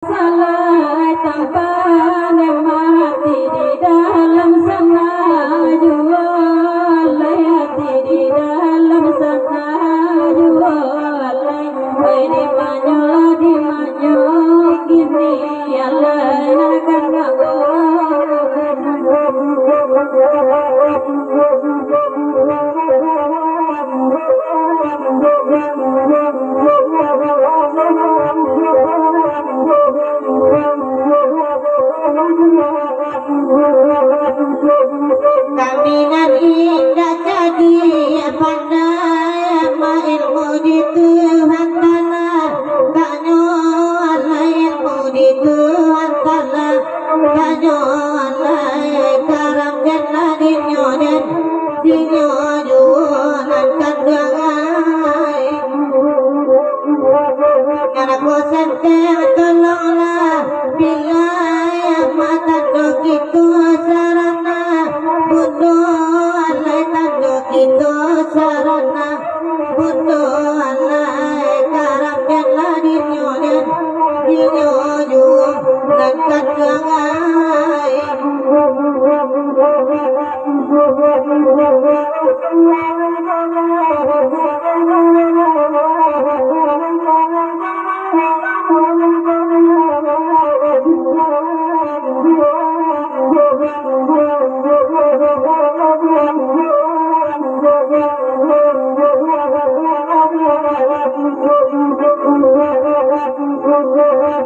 Salai tanpa mati di dalam sana, jual hati di dalam sana, jual di manyo kini alai akan aku. Kaminan indah jadi pandai ma ilmu di Tuhan tanah kanyo alai ilmu di Tuhan tanah kanyo alai karam jannah dinyo jualan kandangai karena bosan tolonglah bila yang mata dok itu sarana bundo alai tanduk itu sarana bundo alai karam jannah dinyo jualan kandangai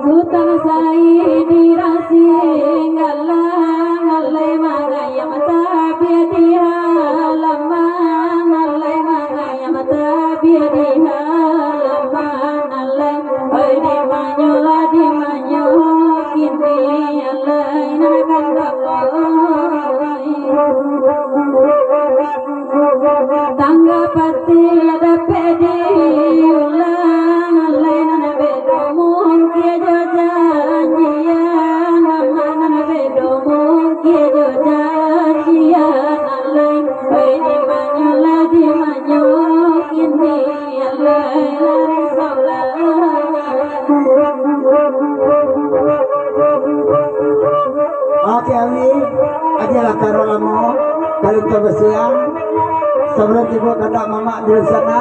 Hutan sai dirasi ngalang alai mangaya mata biadia lamang alai mangaya mata biadia lamang alai oi di manyo kini alai nakan tangga pati ada pedi ulang alai nana bedo mungkin janjian nana bedo mungkin janjian alai di manyo kini alai lari saulah. Oke Ami, ajalah karolamu kali bersiang sebelum ibu kata mama di sana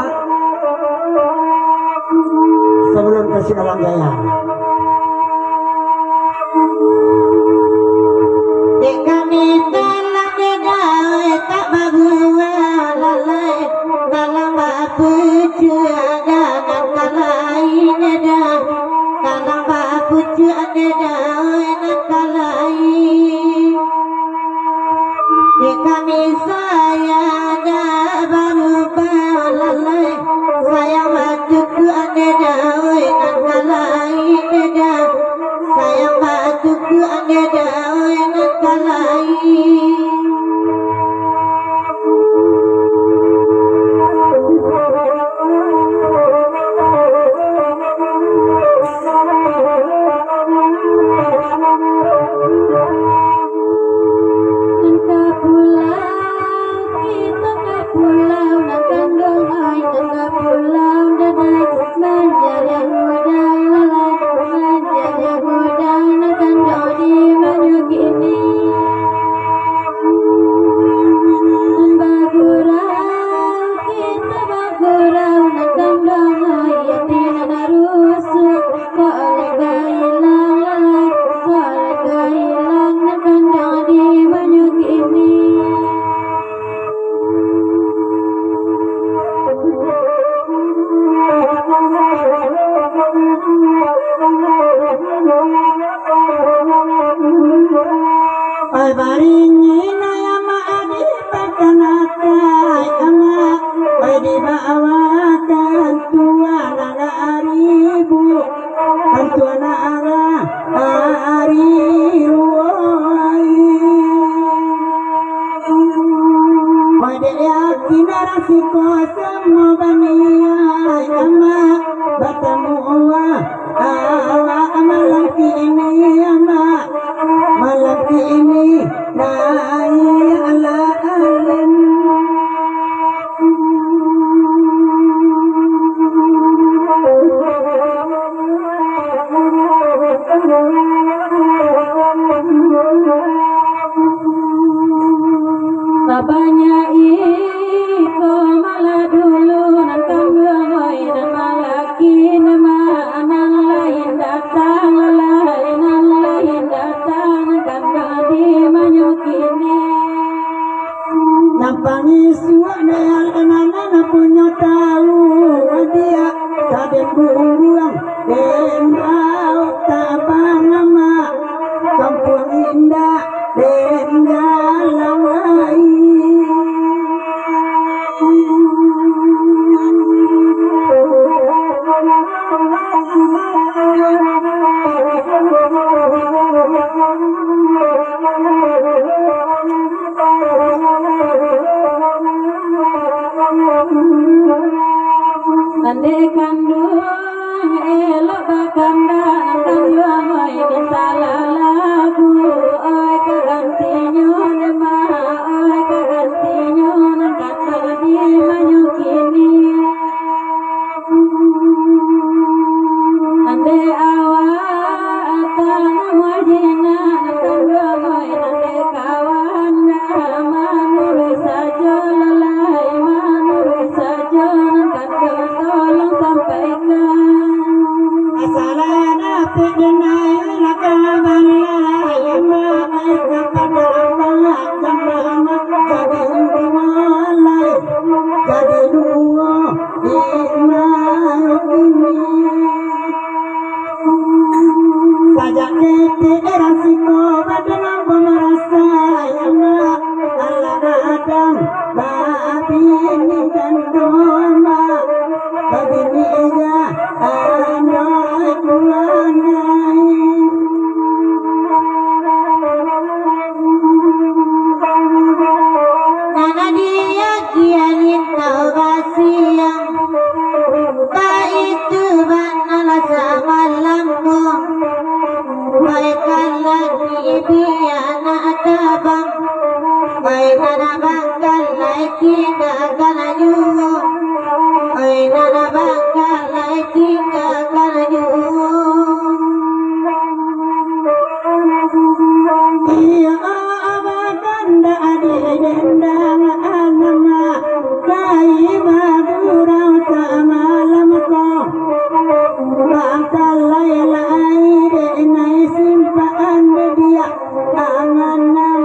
sebelum kasih kalang jaya. Dek kami telah dedai tak bagua lalai dalam bapu cuaga dan kalai neda dalam bapu cuaga dan kalai. Dek kami saya baru lalai saya batu cuaga dan kalai neda saya batu cuaga dan kalai. Malam ini Ande kandung elok bakandang kandung oi bisala lagu oi kegantinyo nema oi kegantinyo kata di manyukini ande awak tanah wajina kandung oi ande kawan manur saja lalai manur saja kandung tolong sampaikan asalana pedena lakaban ya mai kepada Allah sama jadi mulai jadi dua ini saja kita rasiko badana pemerasa yang Allah datang babi ini dan doma babi ini anak kulanai nana dia kianin tawasiang itu banala samalamku baikkan lagi dia nak tabang baikkan bakal lagi gagal nyumu baikkan bakal lagi gagal nyumu iya abadan ada dendang anama kai madurau samalamku bakal lailai denai simpaan dia angan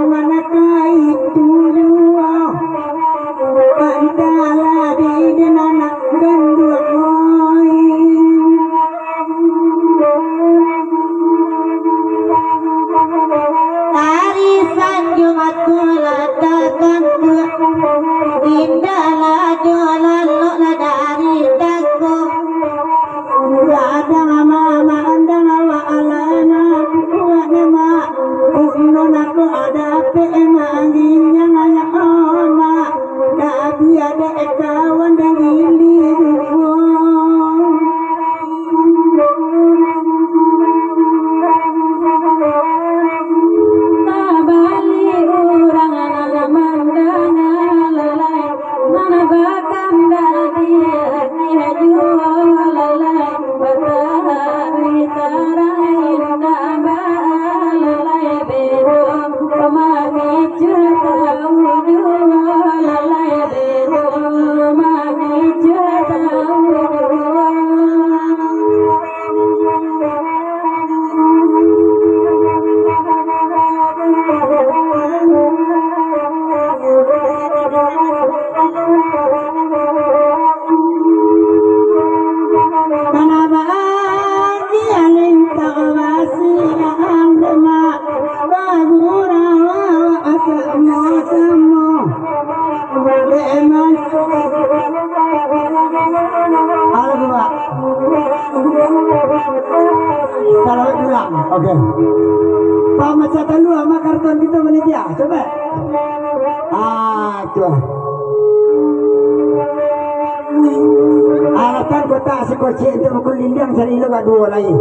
mana kai tujuh antara di denana gandua arisan Jumat kulatakan indahlah jualan lo dari daku ada mama andang wa alana wa nama unun aku ada pema anginnya ngaya oma tapi ada kawan dan diriku tabali urang ana mandana lalai mana bakam dari dia jual lalai batahari tarain nambah lalai bedom pemani cerita jual lalai bedom pemani cerita kalau bilang, oke. Pak macatan lu sama karton kita menit ya, coba. Coba. Alatan kota sekoci itu mukul lindang cari lu gak dua lagi.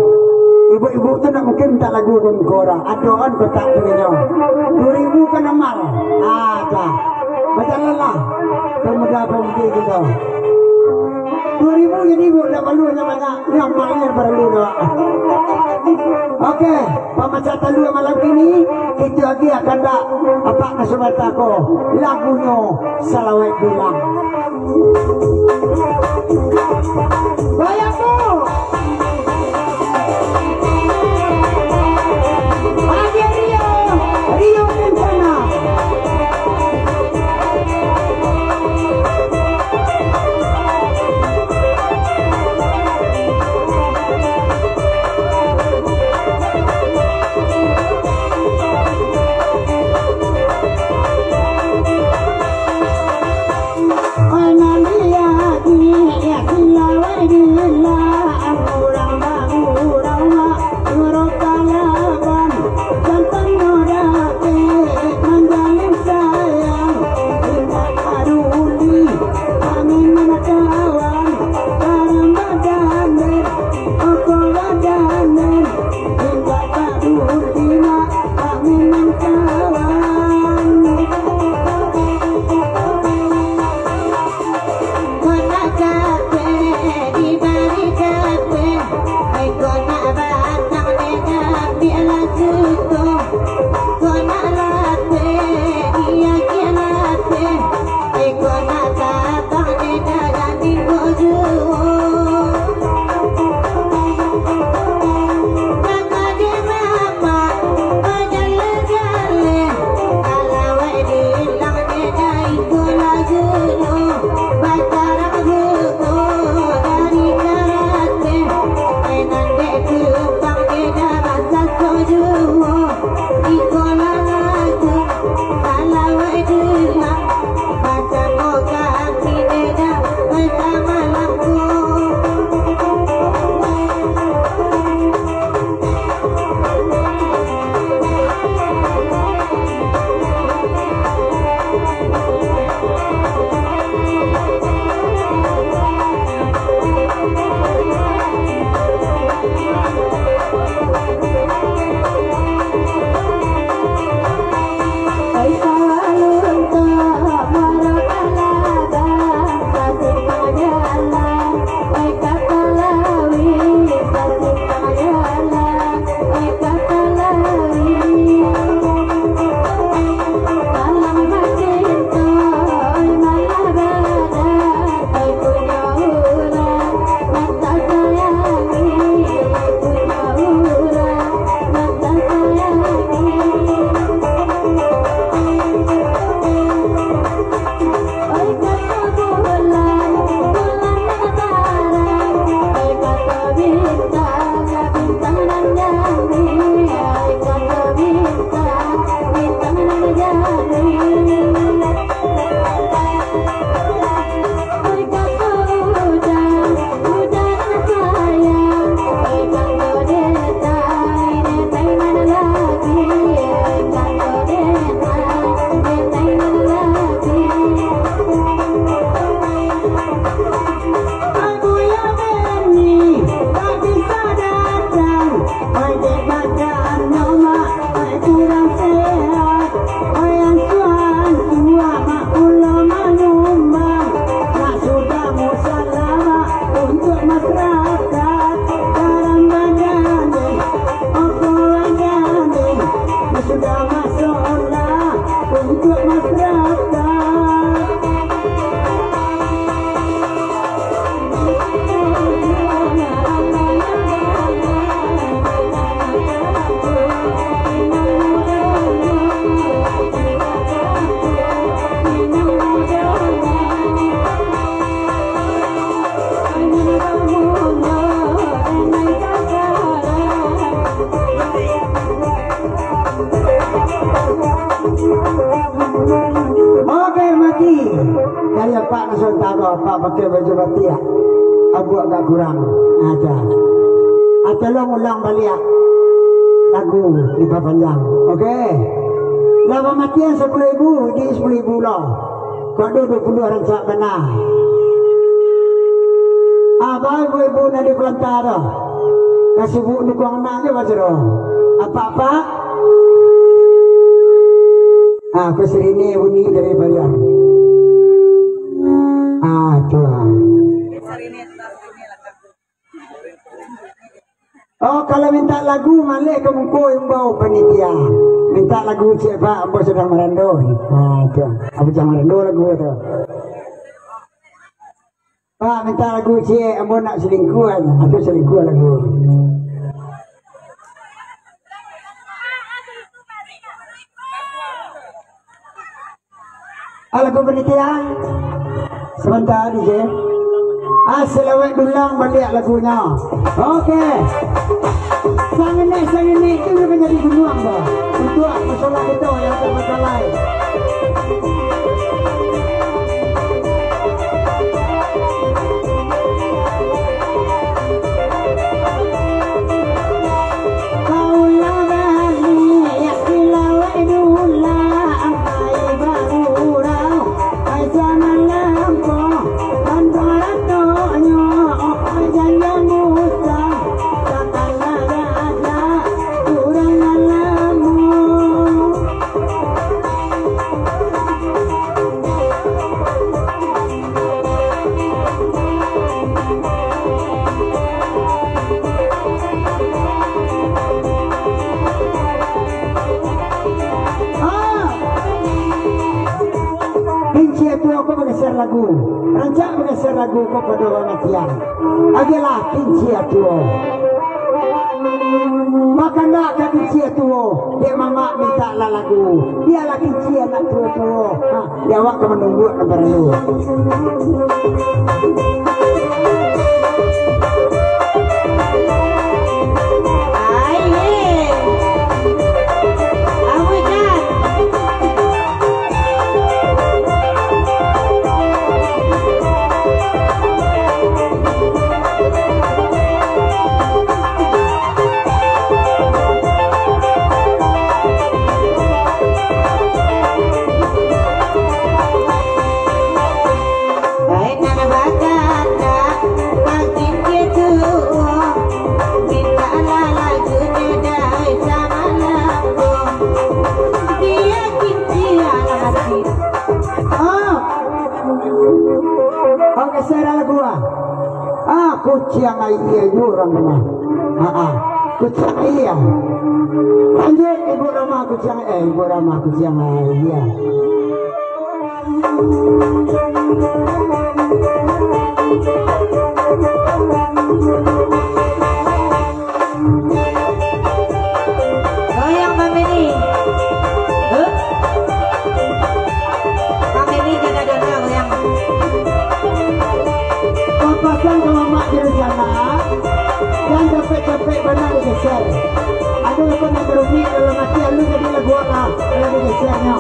Ibu-ibu tu nak mungkin minta lagu pun korang. Adoan kota tu 2000 kan amal. Coba. Baca lah. Pemuda-pemudi kita. 2000 jadi bu nak malu namanya ngamalnya perlu dah. Oke, pemacatan dua malam ini itu lagi akan tak apa nasobatako lagunya Salawat Bilang. Goyangmu. Pagi Rio Kencana. Dia Kaya Pak Nusantara, Pak pakai baju batik, abu agak kurang ada. Tolong ulang balik lagu di panjang, oke? Lama matian 10.000 di 10.000 lah. Kau 20 orang tak benar. Abang ibu nanti pelantar dah. Kasih bu dukung anaknya macam apa? Aku serini bunyi dari balian. Tuhan. Oh, kalau minta lagu malik ke muka imbau panitia. Minta lagu cik Pak, apa sedang merandau. Tuhan. Apa jangan merandau lagu tu. Pak, minta lagu cik, apa nak selingkuhan. Atau selingkuhan lagu. Lagu panitia. Sebentar DJ. Selawat dulang balik lagunya. Okey. Sang ini itu menjadi peluang dah. Untuk masalah kita yang termasalah. lagu. Rancak bergeser lagu kepada orang tiang. Adalah kinci atuo. Maka nak ke kinci atuo. Dia mama minta lah lagu. Dia lah kinci anak tua-tua. Dia awak ke menunggu nomor lu. Kuciang iya orang rumah. Kuciang iya. Lanjut ibu ramah kuciang ibu ramah kuciang iya. Goyang Mbak Mini. Mbak Mini jaga dana goyang. Pasang ke mama di sana. Yang capek-capek benar digeser. Ada yang pernah berumi dalam hati lu jadi lagu apa? Kalau digesernya.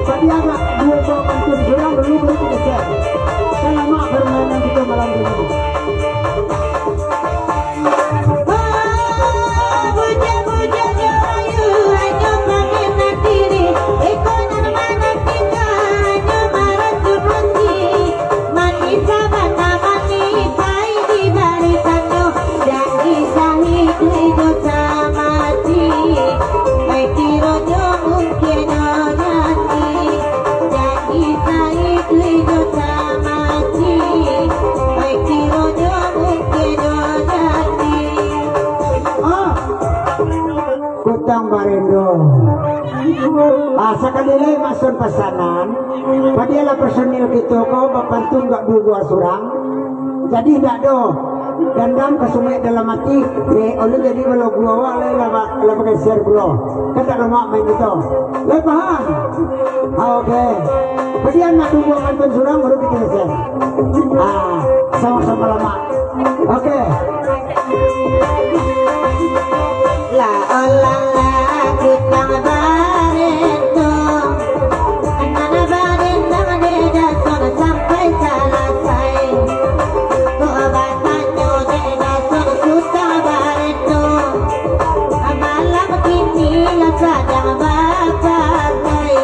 Tadi agak dua bawa pantun kurang dulu baru digeser. Kan lama permainan kita malam ini. Sekali masuk pesanan, padilah personil kita kau bapantu nggak dua surang, jadi tidak do dendam kesumai dalam hati, oleh jadi kalau gua wale lah pakai share gua, kata lemak main itu, le paham? Oke, padian nak dua pantun surang baru kita share, sama-sama lemak, oke. La olah la kutang barento. Sampai selesai keobatannya tidak sudah barento malam ini sedang berpakai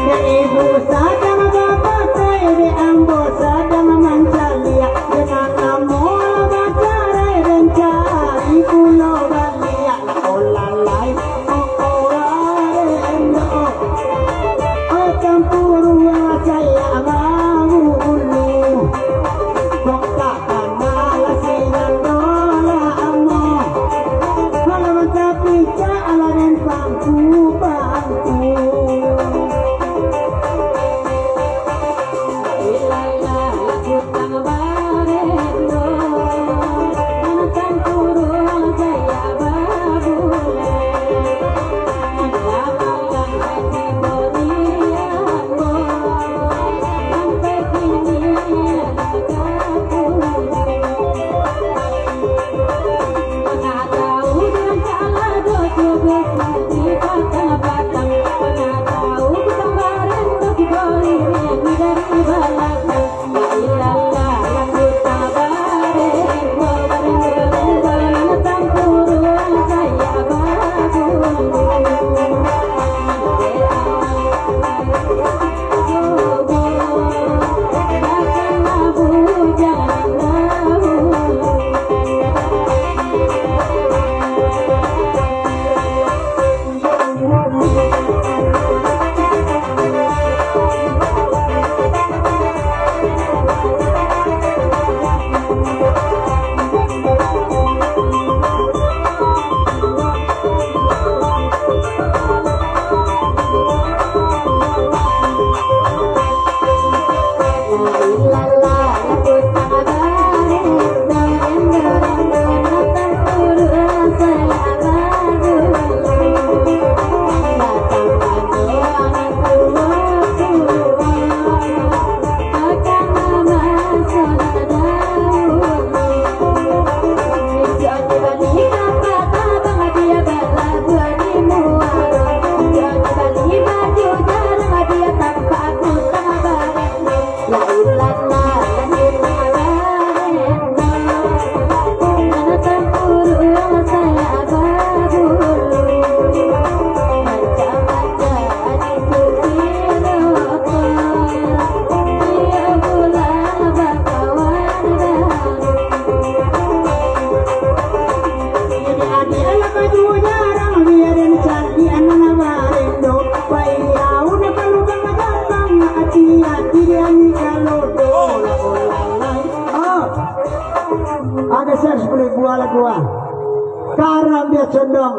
dan ibu sedang berpakai di ambo sedang mencari dengan kamu bercerai dan cari pulau Bali olalai campur saya mau ulu kok takkan malas dengan dolamu kalau tapi jalan bangku ilala hutang barendo anak turun saya babule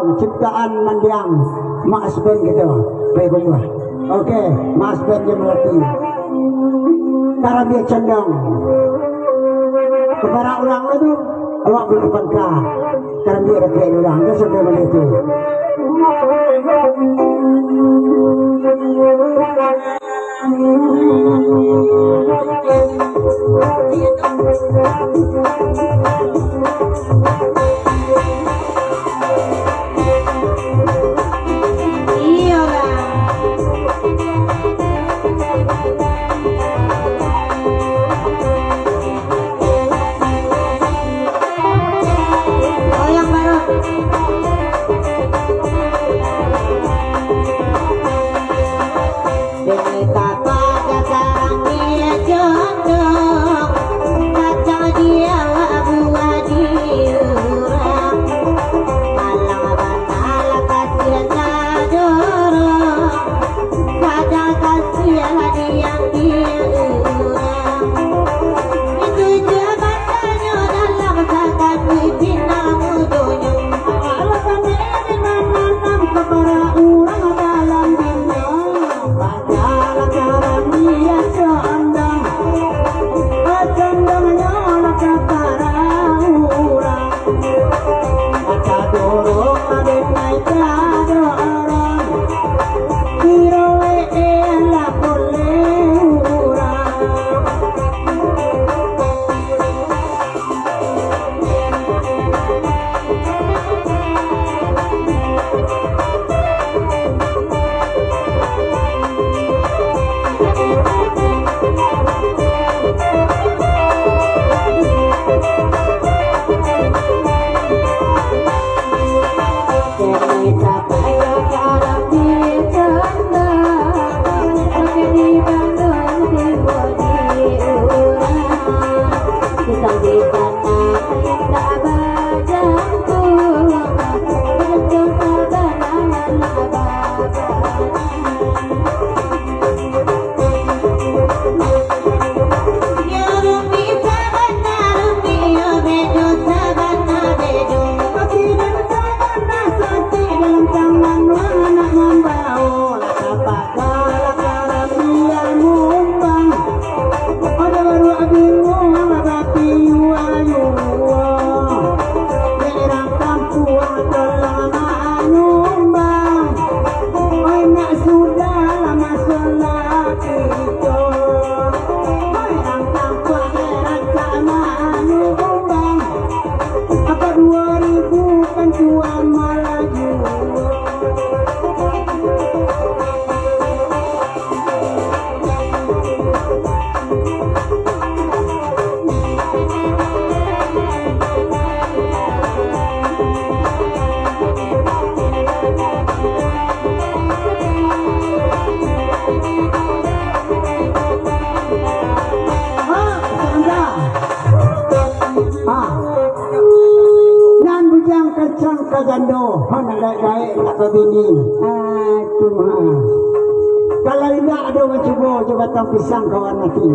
Condong ciptaan Mandiang Mas Ben gitu baik gua oke Mas Ben yang melatih karena dia Condong kepada orang itu awak belum pangkah karena dia ada kayak orang itu sampai begitu Kagando, mana gaya nak berbini. Aduh mah. Kalau tidak ada mencoba jabatan pisang kawan mati.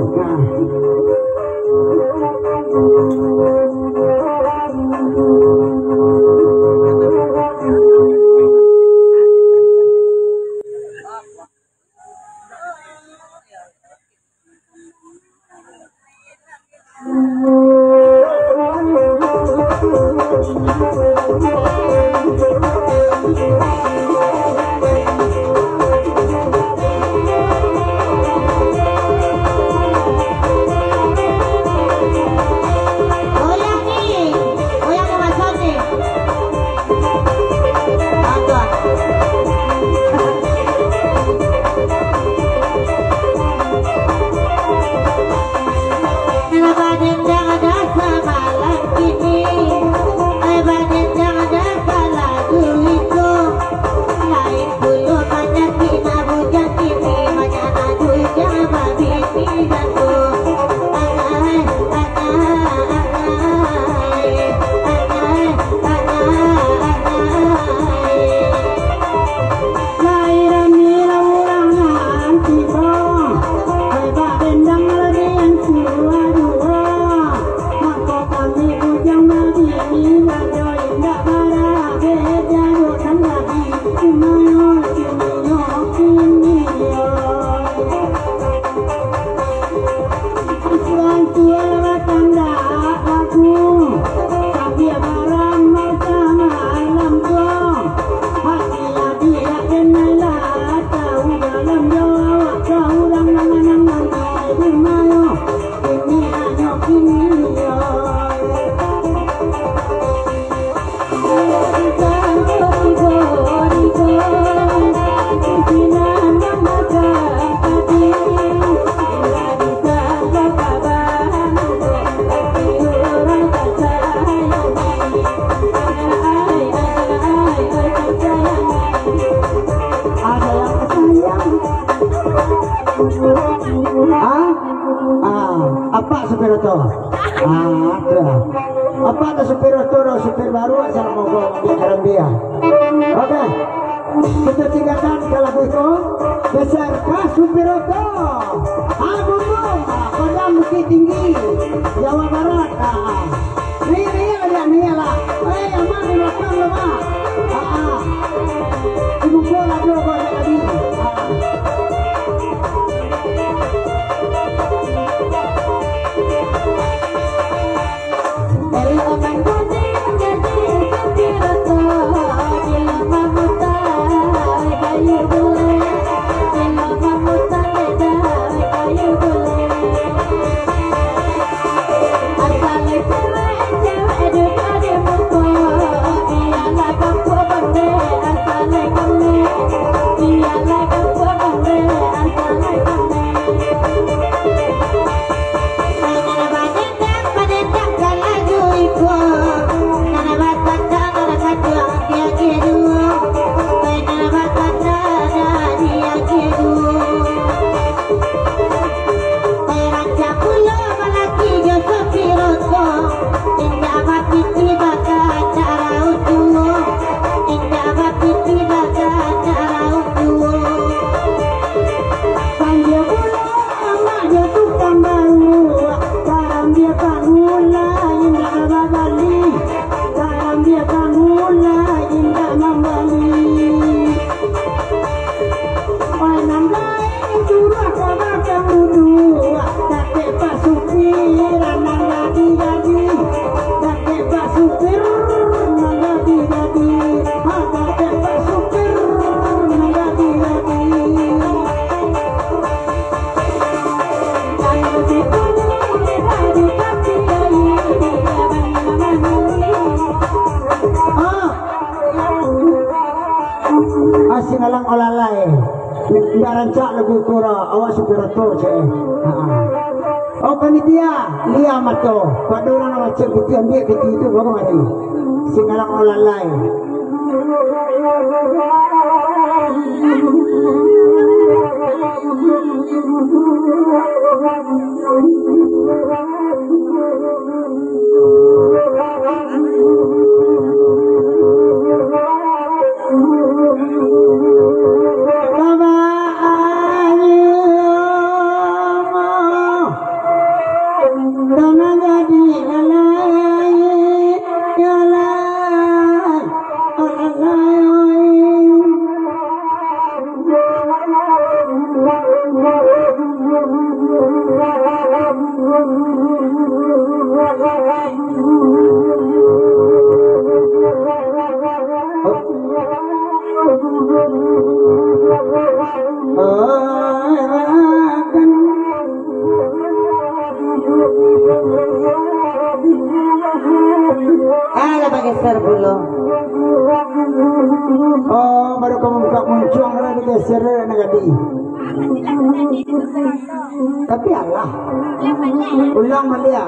to? Ada. Apa ada supir itu, supir baru asal mogok di Karambia. Oke. Kita tinggalkan ke lagu itu. Beserta supir itu. Agung, Kodam Bukit Tinggi, Jawa Barat. Ini lah. Aman di belakang lo, Pak. Ibu bola dua bola tadi. Singalang olalai, nggak rancak lebih kurang, awas supir itu cek. Oh panitia, lihat mato, pada orang awak cek putih ambil putih itu baru mati. Singalang olalai. Oh, baru kamu buka muncung lagi geser nagadi. Tapi Allah, ulang malia.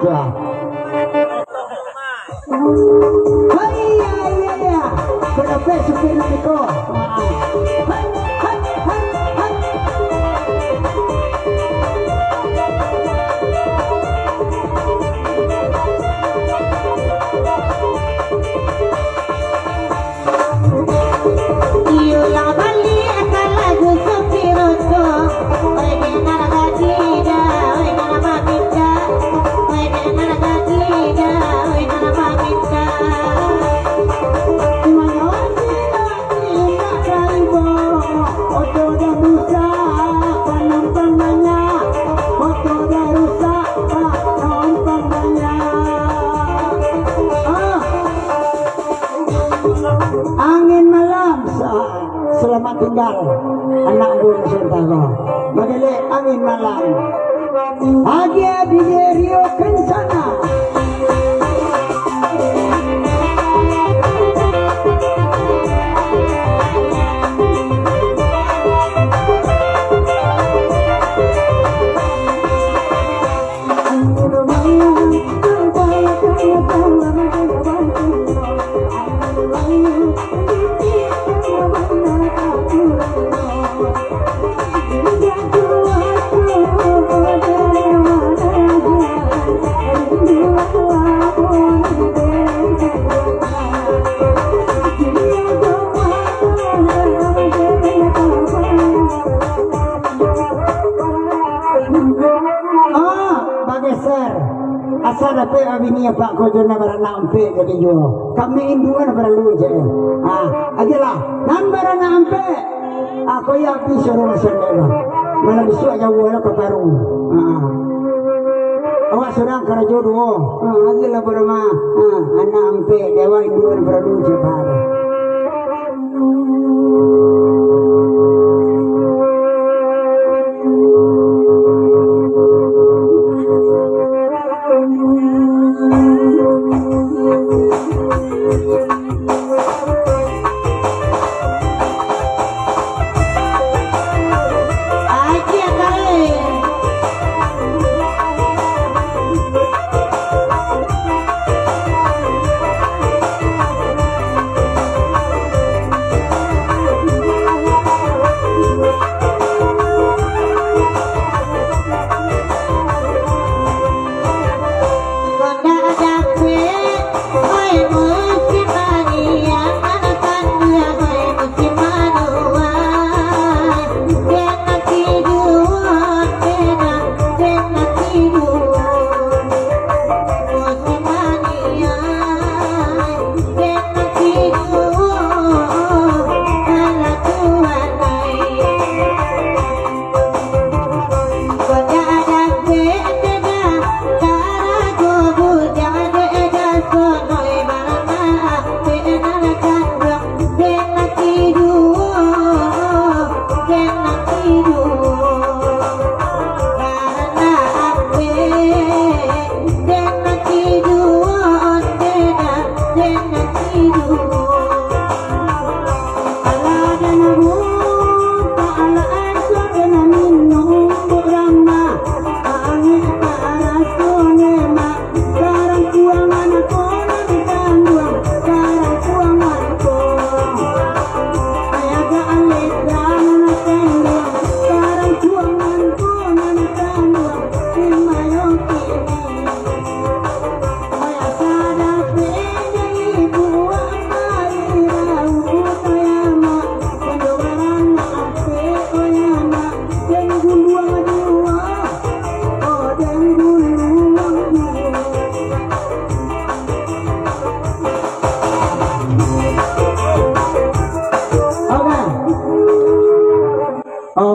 Tuh. Iya. Berapa supir itu? Selamat tinggal anak buah Sentaro. Bagale angin malam. Agia Rio Kencana. sana pe abini pak ko jona barana ampe jadi jo. Kami induan beralu je. Ajalah nan barana ampe. Aku ya pi suruh sendiri. Mana bisu aja wala ke baru. Awak sedang kerja jodoh. Ajalah berma. Anak ampe dewa induan beralu je bar.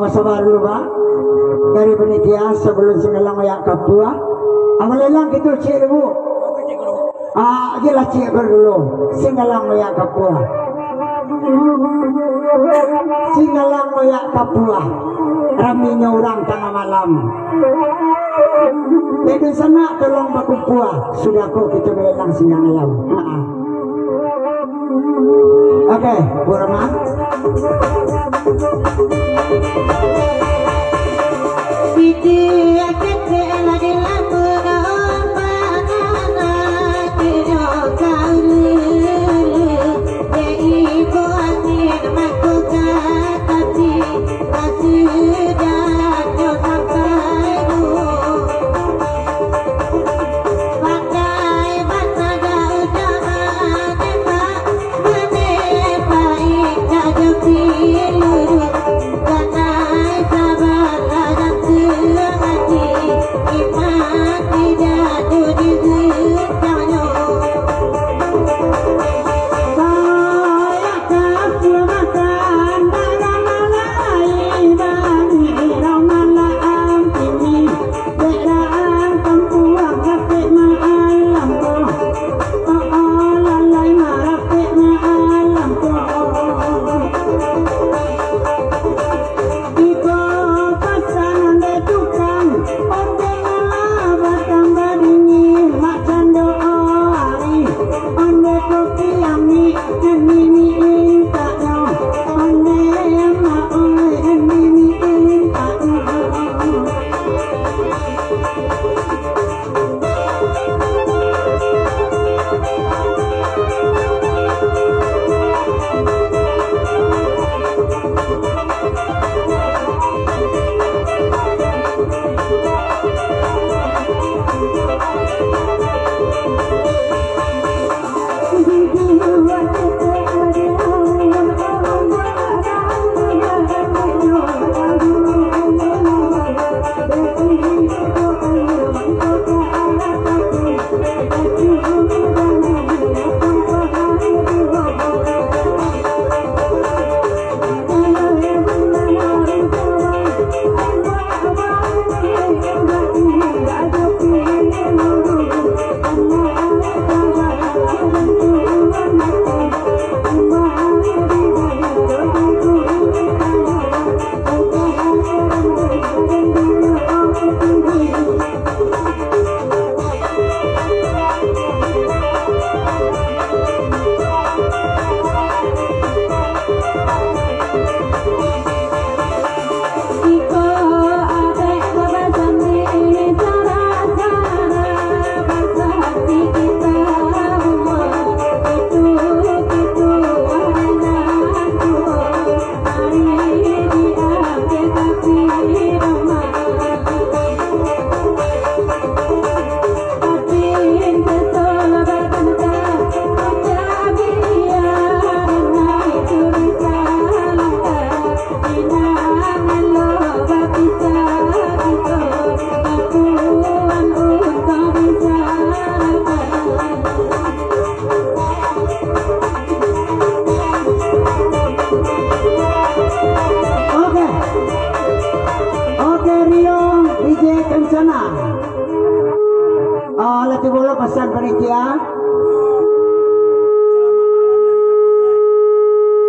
Sabar dulu Pak. Dari penitia sebelum singalang ayak kapua. Amalelang gitu cik dulu. Jelas cik dulu. Singalang ayak kapua. Singalang ayak kapua. Raminya orang tengah malam. Di sana tolong bakupua. Sudah kok kita melelang singalang. Oke, Bu Rama. Sabar,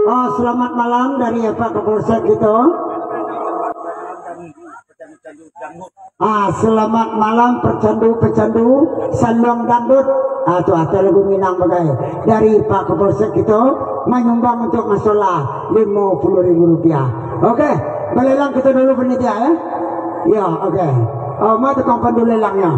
Oh, selamat malam dari Pak Kapolsek gitu. Selamat malam pecandu Sandong Dangdut. Tuh ada lagu Minang bagai dari Pak Kapolsek itu menyumbang untuk masalah Rp50.000. Oke, belelang kita dulu penitia ya. Ya, oke. Oh, mau tukang pandu lelangnya.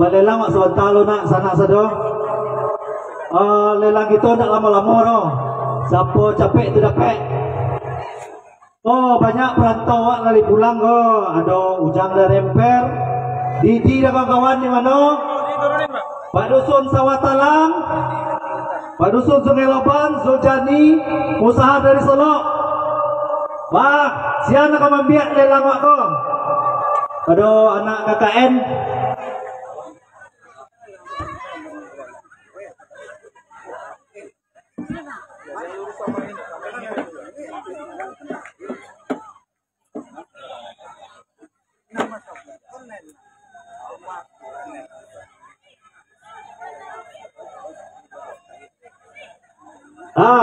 Balelang mak sawantalo nak sana sadong. Lelang itu tak lama-lama no. Siapa capek tu dapat. Banyak perantau wak lari pulang ada Ujang dan Remper. Didi dan kawan-kawan di mana? Pak Dusun Sawatalang, Pak Dusun Sungai Loban, Zuljani, usaha dari Solo. Wah, siapa nak membiak lelang wak ko? Ada anak KKN.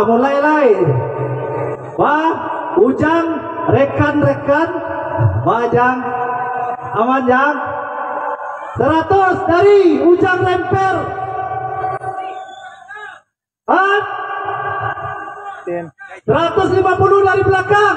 Mulai. Wah, Ujang, rekan-rekan, Bajang, aman Jang. 100 dari Ujang Remper. 150 dari belakang.